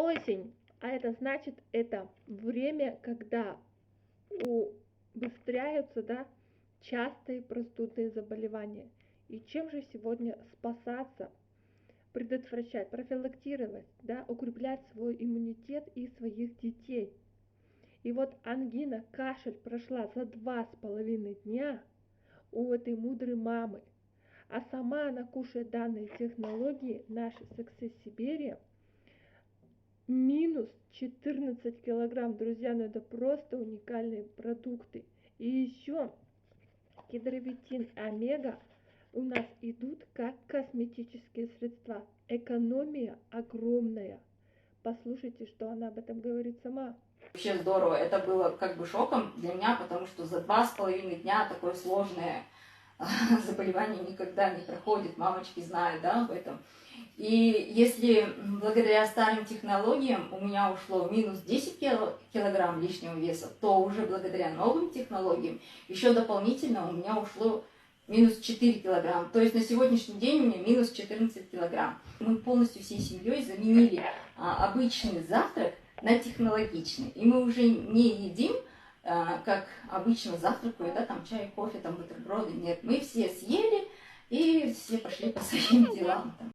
Осень, а это значит, это время, когда убыстряются, да, частые простудные заболевания. И чем же сегодня спасаться, предотвращать, профилактировать, да, укреплять свой иммунитет и своих детей? И вот ангина, кашель прошла за 2,5 дня у этой мудрой мамы, а сама она кушает данные технологии, наши Success Siberia, минус 14 килограмм, друзья, ну это просто уникальные продукты. И еще гидровитин, омега у нас идут как косметические средства. Экономия огромная. Послушайте, что она об этом говорит сама. Вообще здорово, это было как бы шоком для меня, потому что за 2,5 дня такое сложное заболевание никогда не проходит, мамочки знают, да, об этом. И если благодаря старым технологиям у меня ушло минус 10 килограмм лишнего веса, то уже благодаря новым технологиям еще дополнительно у меня ушло минус 4 килограмма. То есть на сегодняшний день у меня минус 14 килограмм. Мы полностью всей семьей заменили обычный завтрак на технологичный. И мы уже не едим, как обычно завтракают, да, там чай, кофе, там бутерброды. Нет, мы все съели и все пошли по своим делам.